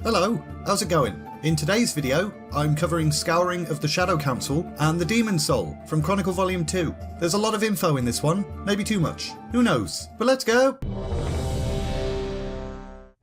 Hello, how's it going? In today's video, I'm covering Scouring of the Shadow Council and the Demon Soul from Chronicle Volume 2. There's a lot of info in this one, maybe too much. Who knows? But let's go!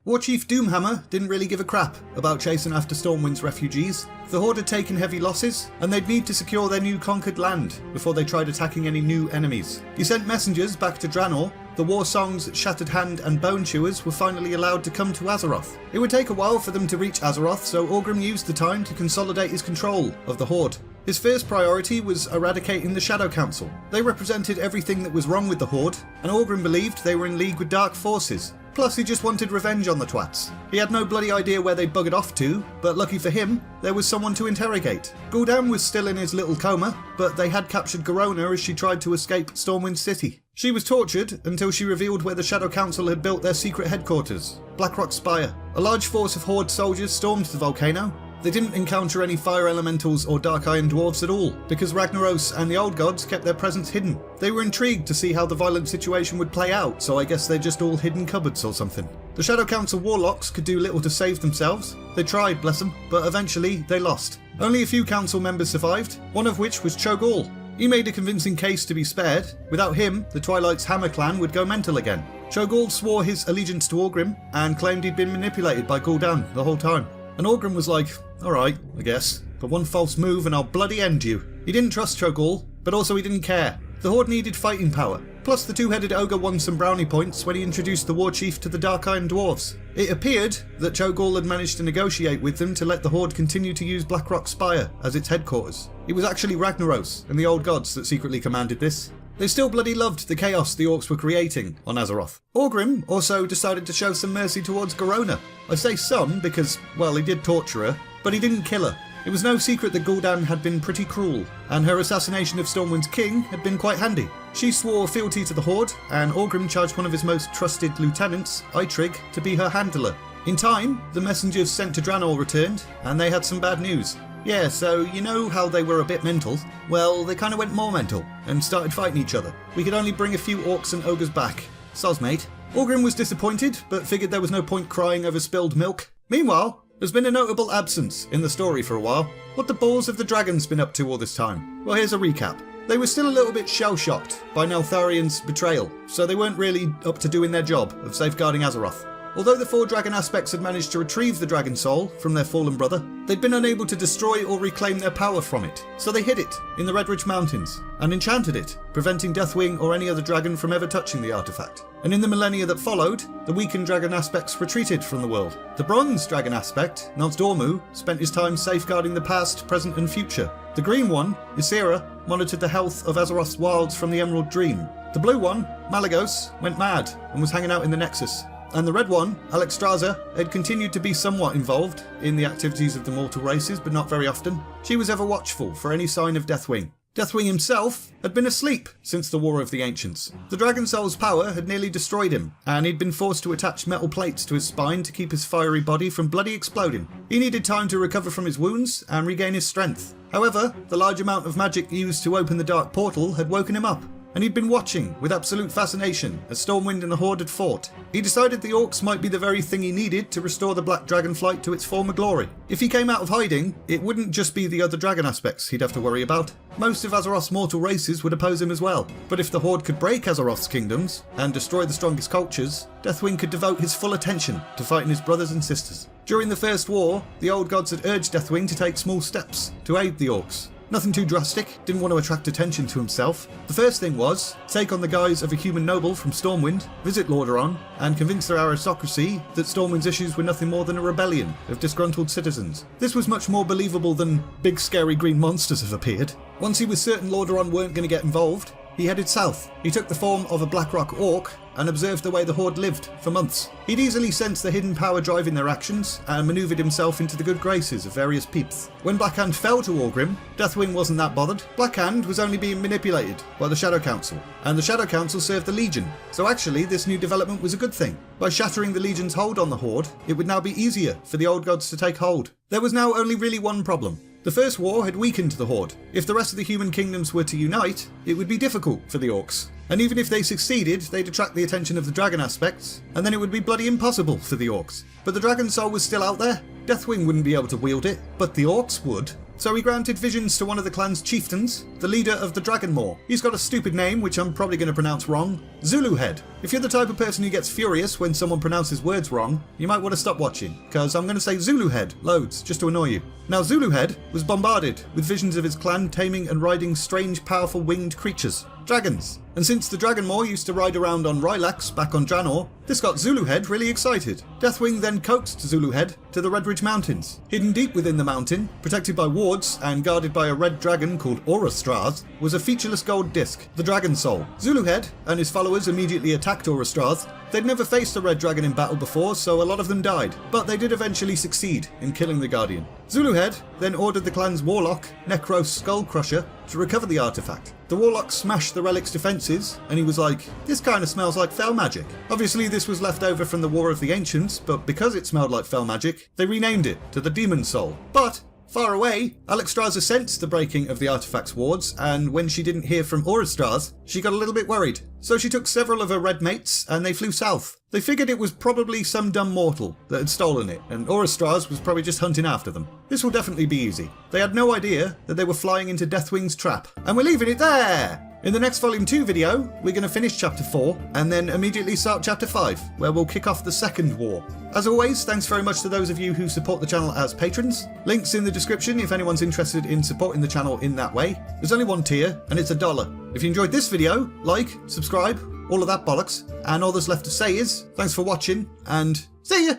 Warchief Doomhammer didn't really give a crap about chasing after Stormwind's refugees. The Horde had taken heavy losses, and they'd need to secure their new conquered land before they tried attacking any new enemies. He sent messengers back to Draenor. The war songs Shattered Hand and Bone Chewers were finally allowed to come to Azeroth. It would take a while for them to reach Azeroth, so Orgrim used the time to consolidate his control of the Horde. His first priority was eradicating the Shadow Council. They represented everything that was wrong with the Horde, and Orgrim believed they were in league with dark forces. Plus, he just wanted revenge on the twats. He had no bloody idea where they buggered off to, but lucky for him, there was someone to interrogate. Gul'dan was still in his little coma, but they had captured Garona as she tried to escape Stormwind City. She was tortured until she revealed where the Shadow Council had built their secret headquarters, Blackrock Spire. A large force of Horde soldiers stormed the volcano. They didn't encounter any fire elementals or dark iron dwarves at all, because Ragnaros and the old gods kept their presence hidden. They were intrigued to see how the violent situation would play out, so I guess they're just all hidden cupboards or something. The Shadow Council warlocks could do little to save themselves. They tried, bless them, but eventually they lost. Only a few council members survived, one of which was Cho'Gall. He made a convincing case to be spared. Without him, the Twilight's Hammer clan would go mental again. Cho'Gall swore his allegiance to Orgrim and claimed he'd been manipulated by Gul'dan the whole time. And Orgrim was like, alright, I guess, but one false move and I'll bloody end you. He didn't trust Cho'Gall, but also he didn't care. The Horde needed fighting power. Plus the two-headed ogre won some brownie points when he introduced the war chief to the Dark Iron Dwarves. It appeared that Cho'Gall had managed to negotiate with them to let the Horde continue to use Blackrock Spire as its headquarters. It was actually Ragnaros and the old gods that secretly commanded this. They still bloody loved the chaos the orcs were creating on Azeroth. Orgrim also decided to show some mercy towards Garona. I say some because, well, he did torture her, but he didn't kill her. It was no secret that Gul'dan had been pretty cruel, and her assassination of Stormwind's king had been quite handy. She swore fealty to the Horde, and Orgrim charged one of his most trusted lieutenants, Eitrig, to be her handler. In time, the messengers sent to Draenor returned, and they had some bad news. Yeah, so you know how they were a bit mental? Well, they kind of went more mental, and started fighting each other. We could only bring a few orcs and ogres back. Soz, mate. Orgrim was disappointed, but figured there was no point crying over spilled milk. Meanwhile, there's been a notable absence in the story for a while. What the balls have the dragons been up to all this time? Well, here's a recap. They were still a little bit shell-shocked by Neltharion's betrayal, so they weren't really up to doing their job of safeguarding Azeroth. Although the four dragon aspects had managed to retrieve the dragon soul from their fallen brother, they'd been unable to destroy or reclaim their power from it, so they hid it in the Redridge Mountains and enchanted it, preventing Deathwing or any other dragon from ever touching the artifact. And in the millennia that followed, the weakened dragon aspects retreated from the world. The bronze dragon aspect, Nozdormu, spent his time safeguarding the past, present and future. The green one, Ysera, monitored the health of Azeroth's wilds from the Emerald Dream. The blue one, Malygos, went mad and was hanging out in the Nexus. And the red one, Alexstrasza, had continued to be somewhat involved in the activities of the mortal races, but not very often. She was ever watchful for any sign of Deathwing. Deathwing himself had been asleep since the War of the Ancients. The Dragon Soul's power had nearly destroyed him, and he'd been forced to attach metal plates to his spine to keep his fiery body from bloody exploding. He needed time to recover from his wounds and regain his strength. However, the large amount of magic used to open the Dark Portal had woken him up, and he'd been watching with absolute fascination as Stormwind and the Horde had fought. He decided the orcs might be the very thing he needed to restore the Black Dragonflight to its former glory. If he came out of hiding, it wouldn't just be the other dragon aspects he'd have to worry about. Most of Azeroth's mortal races would oppose him as well. But if the Horde could break Azeroth's kingdoms and destroy the strongest cultures, Deathwing could devote his full attention to fighting his brothers and sisters. During the First War, the old gods had urged Deathwing to take small steps to aid the orcs. Nothing too drastic, didn't want to attract attention to himself. The first thing was, take on the guise of a human noble from Stormwind, visit Lordaeron, and convince their aristocracy that Stormwind's issues were nothing more than a rebellion of disgruntled citizens. This was much more believable than big scary green monsters have appeared. Once he was certain Lordaeron weren't going to get involved, he headed south. He took the form of a Blackrock orc and observed the way the Horde lived for months. He'd easily sensed the hidden power driving their actions and manoeuvred himself into the good graces of various peeps. When Blackhand fell to Orgrim, Deathwing wasn't that bothered. Blackhand was only being manipulated by the Shadow Council, and the Shadow Council served the Legion. So actually, this new development was a good thing. By shattering the Legion's hold on the Horde, it would now be easier for the old gods to take hold. There was now only really one problem. The First War had weakened the Horde. If the rest of the human kingdoms were to unite, it would be difficult for the orcs. And even if they succeeded, they'd attract the attention of the dragon aspects, and then it would be bloody impossible for the orcs. But the dragon soul was still out there, Deathwing wouldn't be able to wield it, but the orcs would. So he granted visions to one of the clan's chieftains, the leader of the Dragonmaw. He's got a stupid name, which I'm probably going to pronounce wrong. Zuluhead. If you're the type of person who gets furious when someone pronounces words wrong, you might want to stop watching, because I'm going to say Zuluhead loads, just to annoy you. Now Zuluhead was bombarded with visions of his clan taming and riding strange, powerful winged creatures. Dragons. And since the Dragonmaw used to ride around on Rylax back on Draenor, this got Zuluhead really excited. Deathwing then coaxed Zuluhead to the Redridge Mountains. Hidden deep within the mountain, protected by wards and guarded by a red dragon called Aurastrath, was a featureless gold disc, the Dragon Soul. Zuluhead and his followers immediately attacked Aurastrath. They'd never faced a red dragon in battle before, so a lot of them died, but they did eventually succeed in killing the Guardian. Zuluhead then ordered the clan's warlock, Necros Skullcrusher, to recover the artifact. The warlock smashed the relic's defences, and he was like, "This kind of smells like fell magic." Obviously this was left over from the War of the Ancients, but because it smelled like fell magic, they renamed it to the Demon Soul. But far away, Alexstrasza sensed the breaking of the artifact's wards, and when she didn't hear from Aurastrath, she got a little bit worried. So she took several of her red mates, and they flew south. They figured it was probably some dumb mortal that had stolen it, and Aurastrath was probably just hunting after them. This will definitely be easy. They had no idea that they were flying into Deathwing's trap. And we're leaving it there! In the next Volume 2 video, we're going to finish Chapter 4, and then immediately start Chapter 5, where we'll kick off the second war. As always, thanks very much to those of you who support the channel as patrons. Links in the description if anyone's interested in supporting the channel in that way. There's only one tier, and it's $1. If you enjoyed this video, like, subscribe, all of that bollocks, and all that's left to say is, thanks for watching, and see ya!